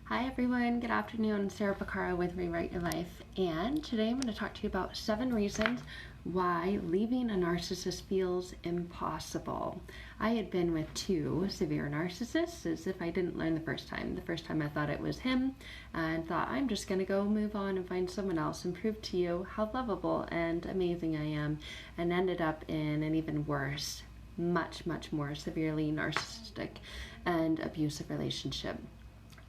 Hi everyone, good afternoon. Sarah Pacaro with Rewrite Your Life, and today I'm going to talk to you about 7 reasons why leaving a narcissist feels impossible. I had been with 2 severe narcissists, as if I didn't learn the first time. The first time I thought it was him and thought I'm just going to go move on and find someone else and prove to you how lovable and amazing I am, and ended up in an even worse, much more severely narcissistic and abusive relationship.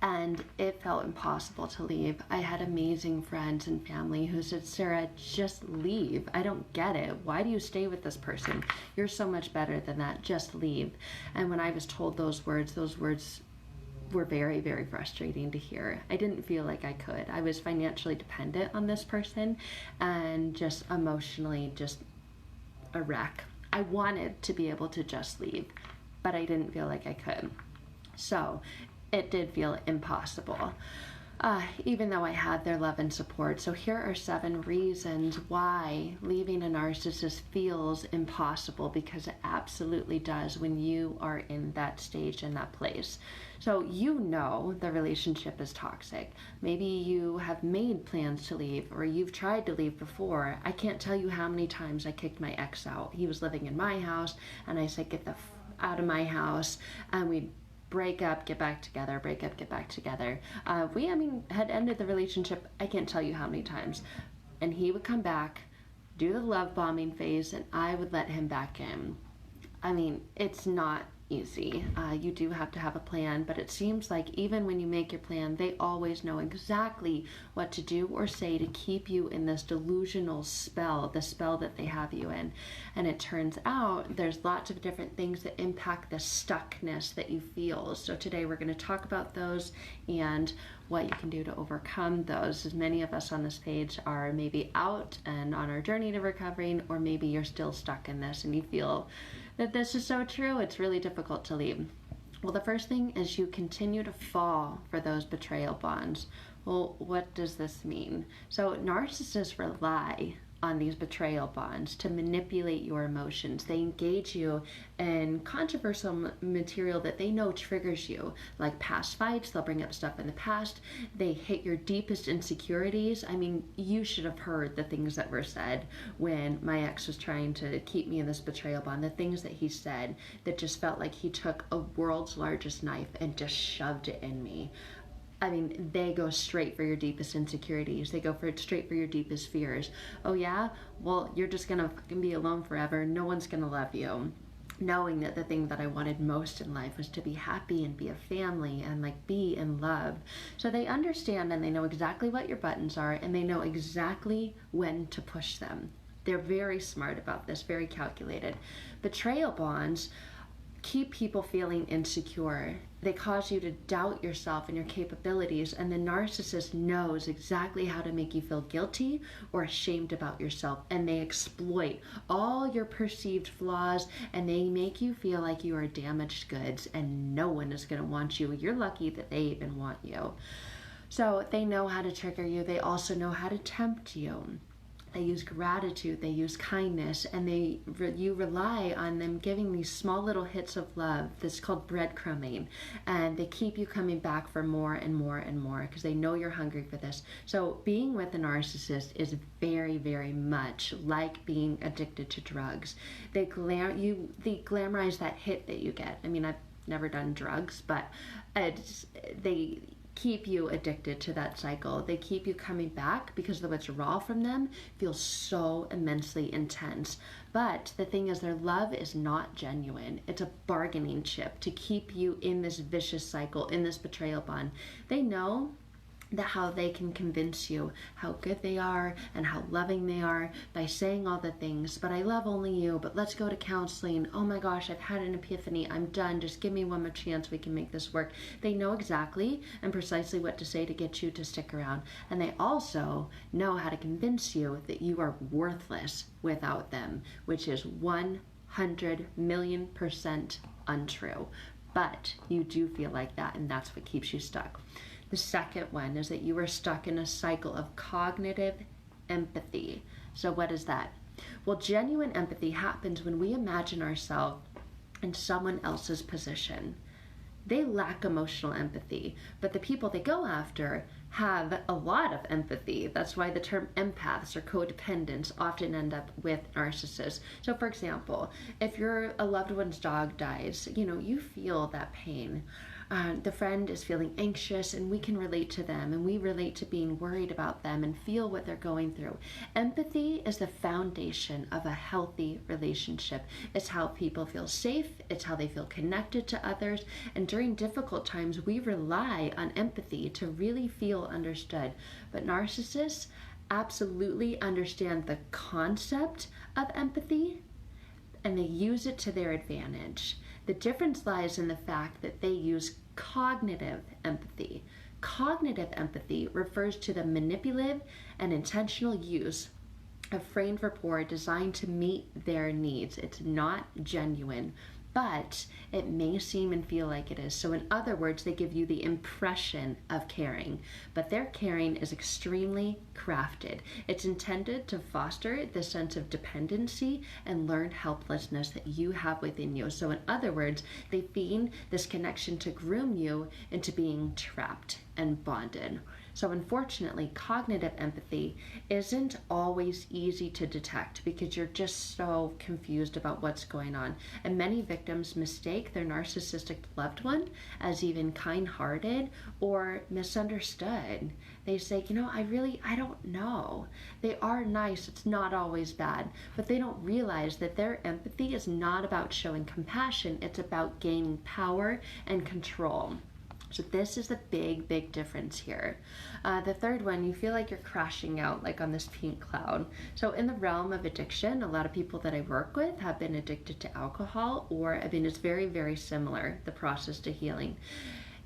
And it felt impossible to leave. I had amazing friends and family who said, Sarah, just leave. I don't get it. Why do you stay with this person? You're so much better than that. Just leave. And when I was told those words were very frustrating to hear. I didn't feel like I could. I was financially dependent on this person and just emotionally just a wreck. I wanted to be able to just leave, but I didn't feel like I could. So it did feel impossible, even though I had their love and support. So here are 7 reasons why leaving a narcissist feels impossible, because it absolutely does when you are in that stage and that place. So you know the relationship is toxic. Maybe you have made plans to leave, or you've tried to leave before. I can't tell you how many times I kicked my ex out. He was living in my house and I said, get the out of my house, and we'd break up, get back together, break up, get back together. We had ended the relationship, I can't tell you how many times. And he would come back, do the love bombing phase, and I would let him back in. It's not easy. You do have to have a plan, but it seems like even when you make your plan, they always know exactly what to do or say to keep you in this delusional spell, the spell that they have you in. And it turns out there's lots of different things that impact the stuckness that you feel. So today we're going to talk about those and what you can do to overcome those, as many of us on this page are maybe out and on our journey to recovering, or maybe you're still stuck in this and you feel that this is so true, it's really difficult to leave. Well, the first thing is you continue to fall for those betrayal bonds. Well, what does this mean? So narcissists rely on these betrayal bonds to manipulate your emotions. They engage you in controversial material that they know triggers you, like past fights. They'll bring up stuff in the past. They hit your deepest insecurities. You should have heard the things that were said when my ex was trying to keep me in this betrayal bond. The things that he said that just felt like he took a world's largest knife and just shoved it in me. They go straight for your deepest insecurities. They go straight for your deepest fears. Oh yeah? Well, you're just gonna fucking be alone forever. No one's gonna love you. Knowing that the thing that I wanted most in life was to be happy and be a family and be in love. So they understand and they know exactly what your buttons are, and they know exactly when to push them. They're very smart about this, very calculated. Betrayal bonds keep people feeling insecure. They cause you to doubt yourself and your capabilities, and the narcissist knows exactly how to make you feel guilty or ashamed about yourself, and they exploit all your perceived flaws, and they make you feel like you are damaged goods and no one is going to want you. You're lucky that they even want you. So they know how to trigger you. They also know how to tempt you. They use gratitude, they use kindness, and you rely on them giving these small little hits of love. That's called breadcrumbing, and they keep you coming back for more and more and more because they know you're hungry for this. So being with a narcissist is very much like being addicted to drugs. They glamorize that hit that you get. I've never done drugs, but they keep you addicted to that cycle. They keep you coming back because the withdrawal from them feels so immensely intense. But the thing is, their love is not genuine. It's a bargaining chip to keep you in this vicious cycle, in this betrayal bond. They know that how they can convince you how good they are and how loving they are by saying all the things, but I love only you, but let's go to counseling. Oh my gosh, I've had an epiphany. I'm done. Just give me one more chance. We can make this work. They know exactly and precisely what to say to get you to stick around. And they also know how to convince you that you are worthless without them, which is 100,000,000% untrue. But you do feel like that, and that's what keeps you stuck. The second one is that you are stuck in a cycle of cognitive empathy. So what is that? Well, genuine empathy happens when we imagine ourselves in someone else's position. they lack emotional empathy, but the people they go after have a lot of empathy. That's why the term empaths or codependents often end up with narcissists. So for example, if a loved one's dog dies, you feel that pain. The friend is feeling anxious, and we can relate to them, and we relate to being worried about them and feel what they're going through. Empathy is the foundation of a healthy relationship. It's how people feel safe, it's how they feel connected to others, and during difficult times, we rely on empathy to really feel understood. But narcissists absolutely understand the concept of empathy, and they use it to their advantage. The difference lies in the fact that they use cognitive empathy. Cognitive empathy refers to the manipulative and intentional use of framed rapport designed to meet their needs. It's not genuine, but it may seem and feel like it is. So in other words, they give you the impression of caring, but their caring is extremely crafted. It's intended to foster the sense of dependency and learned helplessness that you have within you. So in other words, they feed this connection to groom you into being trapped and bonded. So unfortunately, cognitive empathy isn't always easy to detect because you're just so confused about what's going on. And many victims mistake their narcissistic loved one as even kind-hearted or misunderstood. They say, I don't know. They are nice, it's not always bad, but they don't realize that their empathy is not about showing compassion, it's about gaining power and control. So this is the big, big difference here. The third one, you feel like you're crashing out, like on this pink cloud. So in the realm of addiction, a lot of people that I work with have been addicted to alcohol, it's very, very similar, the process to healing.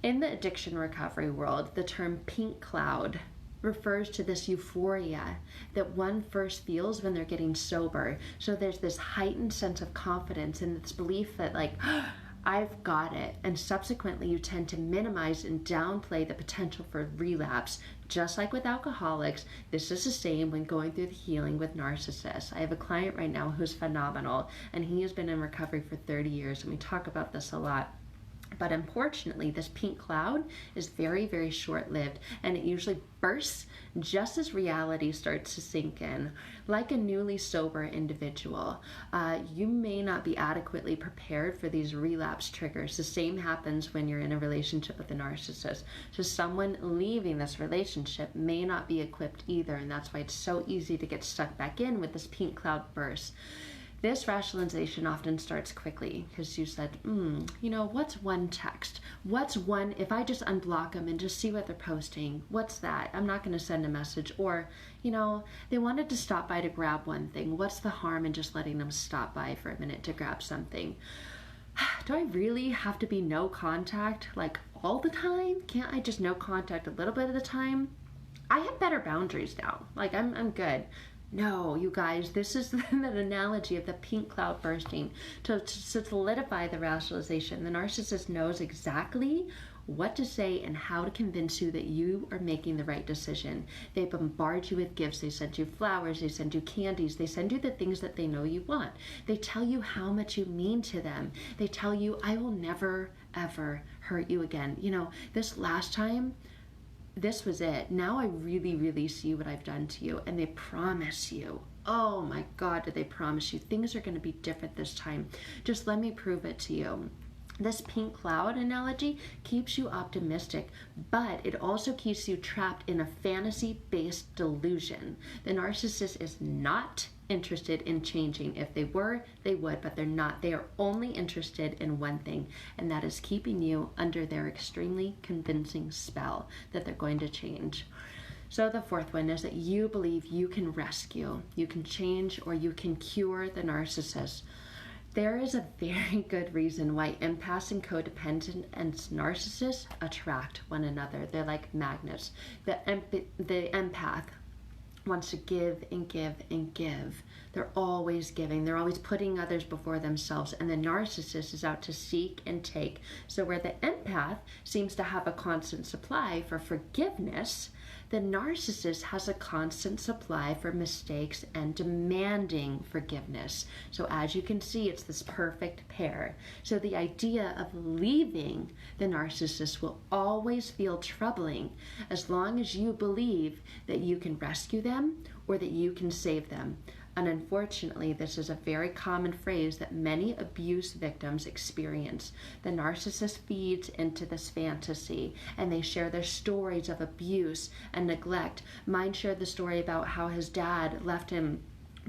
In the addiction recovery world, the term pink cloud refers to this euphoria that one first feels when they're getting sober. So there's this heightened sense of confidence and this belief that I've got it, and subsequently you tend to minimize and downplay the potential for relapse. Just like with alcoholics, this is the same when going through the healing with narcissists. I have a client right now who's phenomenal, and he has been in recovery for 30 years, and we talk about this a lot. But unfortunately, this pink cloud is very, very short-lived, and it usually bursts just as reality starts to sink in. Like a newly sober individual, you may not be adequately prepared for these relapse triggers. The same happens when you're in a relationship with a narcissist. So someone leaving this relationship may not be equipped either, and that's why it's so easy to get stuck back in with this pink cloud burst. This rationalization often starts quickly because you said, what's one text? What's one, if I just unblock them and just see what they're posting, what's that? I'm not going to send a message. Or, they wanted to stop by to grab one thing. What's the harm in just letting them stop by for a minute to grab something? Do I really have to be no contact all the time? Can't I just no contact a little bit at a time? I have better boundaries now. I'm good. No, you guys, this is the analogy of the pink cloud bursting. To solidify the rationalization, the narcissist knows exactly what to say and how to convince you that you are making the right decision. They bombard you with gifts. They send you flowers. They send you candies. They send you the things that they know you want. They tell you how much you mean to them. They tell you, I will never, ever hurt you again. This last time, this was it. Now I really, really see what I've done to you. And they promise you, oh my God, did they promise you things are going to be different this time. Just let me prove it to you. This pink cloud analogy keeps you optimistic, but it also keeps you trapped in a fantasy-based delusion. The narcissist is not interested in changing. If they were, they would, but they're not. They are only interested in one thing, and that is keeping you under their extremely convincing spell that they're going to change. So the fourth one is that you believe you can rescue, you can change, or you can cure the narcissist. There is a very good reason why empaths and codependent and narcissists attract one another. They're like magnets. The empath wants to give and give and give. They're always giving. They're always putting others before themselves. And the narcissist is out to seek and take. So where the empath seems to have a constant supply for forgiveness, the narcissist has a constant supply for mistakes and demanding forgiveness. So as you can see, it's this perfect pair. So the idea of leaving the narcissist will always feel troubling as long as you believe that you can rescue them or that you can save them. And unfortunately, this is a very common phrase that many abuse victims experience. The narcissist feeds into this fantasy and they share their stories of abuse and neglect. Mine shared the story about how his dad left him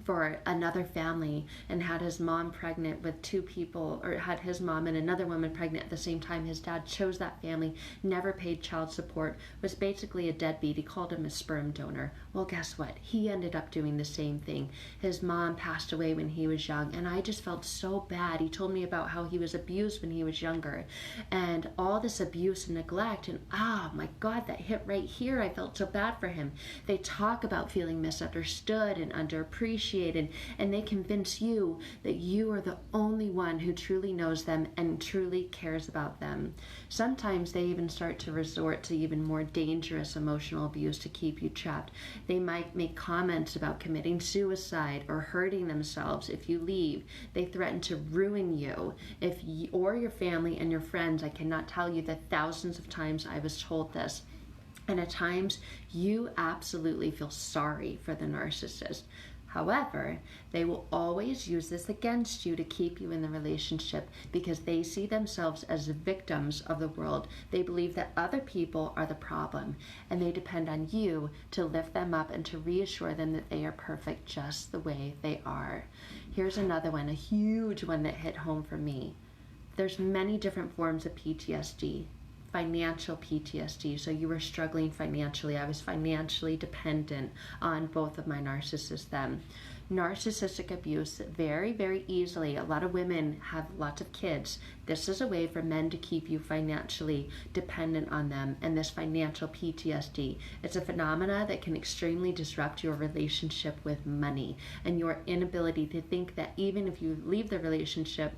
for another family and had his mom pregnant with two people, or had his mom and another woman pregnant at the same time. His dad chose that family, never paid child support, was basically a deadbeat. He called him a sperm donor. Well, guess what? He ended up doing the same thing. His mom passed away when he was young, and I just felt so bad. He told me about how he was abused when he was younger, and all this abuse and neglect, and oh my God, that hit right here. I felt so bad for him. They talk about feeling misunderstood and underappreciated, and they convince you that you are the only one who truly knows them and truly cares about them. Sometimes they even start to resort to even more dangerous emotional abuse to keep you trapped. They might make comments about committing suicide or hurting themselves if you leave. They threaten to ruin you or your family and your friends. I cannot tell you the thousands of times I was told this. And at times, you absolutely feel sorry for the narcissist. However, they will always use this against you to keep you in the relationship because they see themselves as victims of the world. They believe that other people are the problem, and they depend on you to lift them up and to reassure them that they are perfect just the way they are. Here's another one, a huge one that hit home for me. There's many different forms of PTSD. Financial PTSD, so you were struggling financially. I was financially dependent on both of my narcissists then. Narcissistic abuse, very, very easily. A lot of women have lots of kids. This is a way for men to keep you financially dependent on them, and this financial PTSD. It's a phenomena that can extremely disrupt your relationship with money and your inability to think that even if you leave the relationship,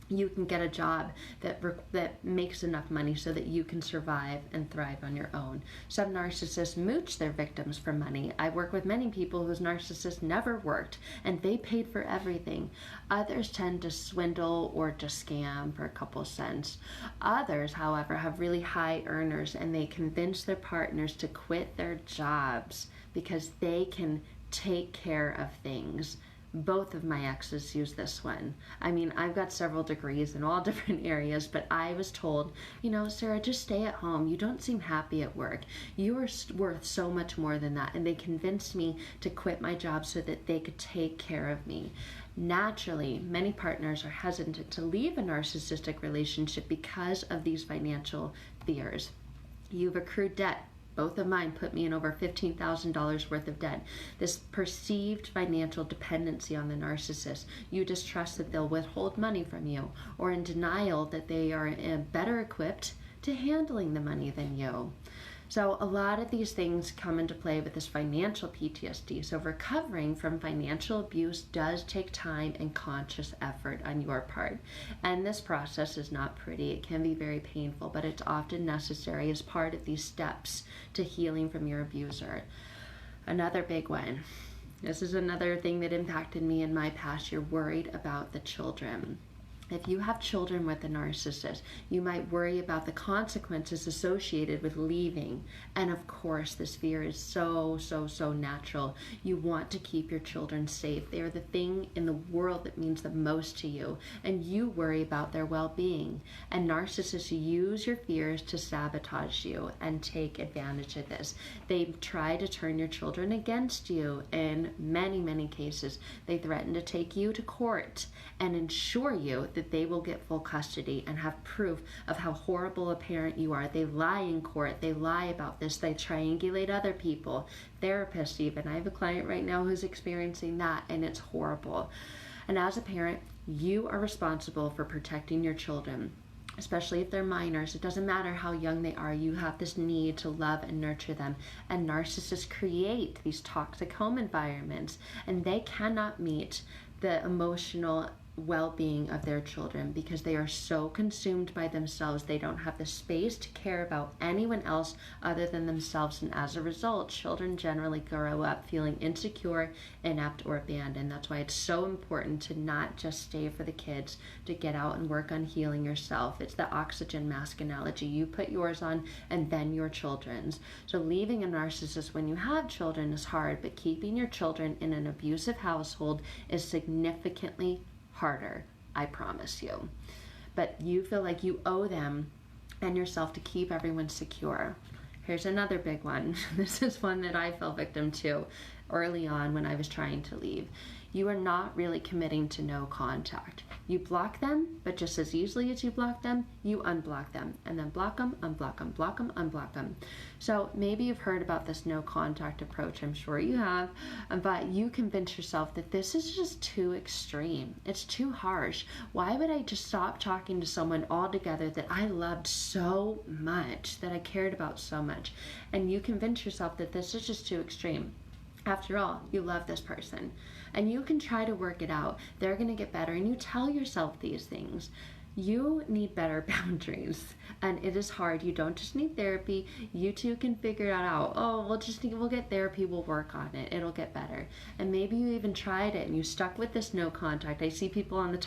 you can get a job that makes enough money so that you can survive and thrive on your own. Some narcissists mooch their victims for money. I work with many people whose narcissist never worked and they paid for everything. Others tend to swindle or to scam for a couple cents. Others, however, have really high earners and they convince their partners to quit their jobs because they can take care of things. Both of my exes use this one. I mean, I've got several degrees in all different areas, but I was told, Sarah, just stay at home. You don't seem happy at work. You are worth so much more than that. And they convinced me to quit my job so that they could take care of me. Naturally, many partners are hesitant to leave a narcissistic relationship because of these financial fears. You've accrued debt. Both of mine put me in over $15,000 worth of debt. This perceived financial dependency on the narcissist. You distrust that they'll withhold money from you, or in denial that they are better equipped to handling the money than you. So a lot of these things come into play with this financial PTSD. So recovering from financial abuse does take time and conscious effort on your part. And this process is not pretty. It can be very painful, but it's often necessary as part of these steps to healing from your abuser. Another big one. This is another thing that impacted me in my past. You're worried about the children. If you have children with a narcissist, you might worry about the consequences associated with leaving. And of course, this fear is so natural. You want to keep your children safe. They are the thing in the world that means the most to you, and you worry about their well-being. And narcissists use your fears to sabotage you and take advantage of this. They try to turn your children against you in many cases. They threaten to take you to court and ensure you that they will get full custody and have proof of how horrible a parent you are. They lie in court. They lie about this. They triangulate other people, therapists even. I have a client right now who's experiencing that, and it's horrible. And as a parent, you are responsible for protecting your children. especially if they're minors. It doesn't matter how young they are, you have this need to love and nurture them. And narcissists create these toxic home environments, and they cannot meet the emotional well-being of their children because they are so consumed by themselves. They don't have the space to care about anyone else other than themselves, and as a result, children generally grow up feeling insecure, inept, or abandoned. That's why it's so important to not just stay for the kids, to get out and work on healing yourself. It's the oxygen mask analogy. You put yours on and then your children's. So leaving a narcissist when you have children is hard, but keeping your children in an abusive household is significantly harder, I promise you. But you feel like you owe them and yourself to keep everyone secure. Here's another big one. This is one that I fell victim to early on when I was trying to leave. You are not really committing to no contact. You block them, but just as easily as you block them, you unblock them, and then block them, unblock them, block them, unblock them. So maybe you've heard about this no contact approach. I'm sure you have, but you convince yourself that this is just too extreme. It's too harsh. Why would I just stop talking to someone altogether that I loved so much, that I cared about so much? And you convince yourself that this is just too extreme. After all, you love this person, and you can try to work it out. They're going to get better, and you tell yourself these things. You need better boundaries, and it is hard. You don't just need therapy. You too can figure it out. Oh, we'll get therapy. We'll work on it. It'll get better. And maybe you even tried it and you stuck with this no contact. I see people all the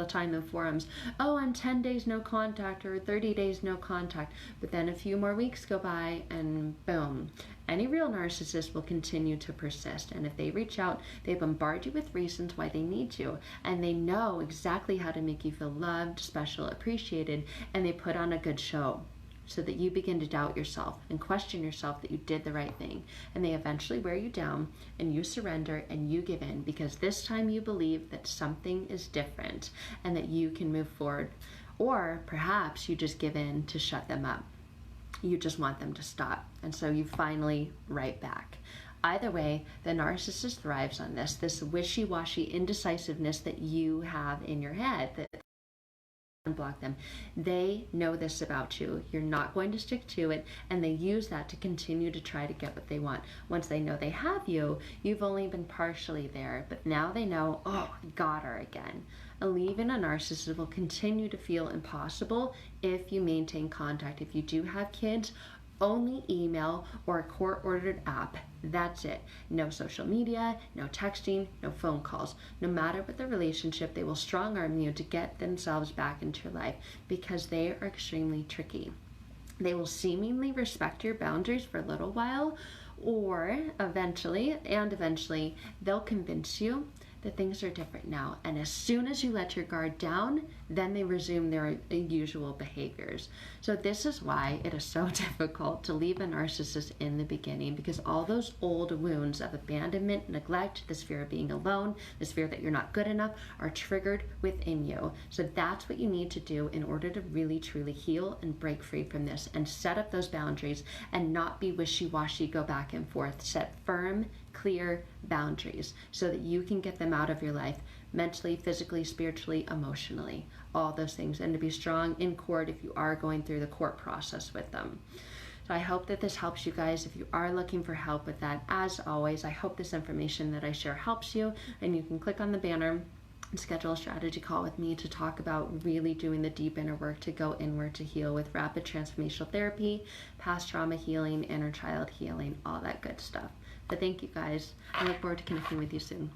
time in forums. Oh, I'm 10 days no contact or 30 days no contact. But then a few more weeks go by and boom. Any real narcissist will continue to persist, and if they reach out, they bombard you with reasons why they need you, and they know exactly how to make you feel loved, special, appreciated, and they put on a good show so that you begin to doubt yourself and question yourself that you did the right thing, and they eventually wear you down, and you surrender and you give in because this time you believe that something is different and that you can move forward, or perhaps you just give in to shut them up. You just want them to stop, and so you finally write back. Either way, the narcissist thrives on this wishy-washy indecisiveness that you have in your head, that unblock them. They know this about you. You're not going to stick to it, and they use that to continue to try to get what they want. Once they know they have you, you've only been partially there, but now they know, oh, got her again. Leaving a narcissist will continue to feel impossible if you maintain contact. If you do have kids, only email or a court-ordered app. That's it. No social media, no texting, no phone calls. No matter what the relationship, they will strong-arm you to get themselves back into your life because they are extremely tricky. They will seemingly respect your boundaries for a little while, or eventually, they'll convince you that things are different now. And as soon as you let your guard down, then they resume their usual behaviors. So this is why it is so difficult to leave a narcissist in the beginning, because all those old wounds of abandonment, neglect, this fear of being alone, this fear that you're not good enough are triggered within you. So that's what you need to do in order to really truly heal and break free from this and set up those boundaries and not be wishy-washy, go back and forth. Set firm, clear boundaries so that you can get them out of your life mentally, physically, spiritually, emotionally, all those things, and to be strong in court if you are going through the court process with them. So I hope that this helps you guys. If you are looking for help with that, as always, I hope this information that I share helps you, and you can click on the banner and schedule a strategy call with me to talk about really doing the deep inner work to go inward to heal with rapid transformational therapy, past trauma healing, inner child healing, all that good stuff. But thank you guys. I look forward to connecting with you soon.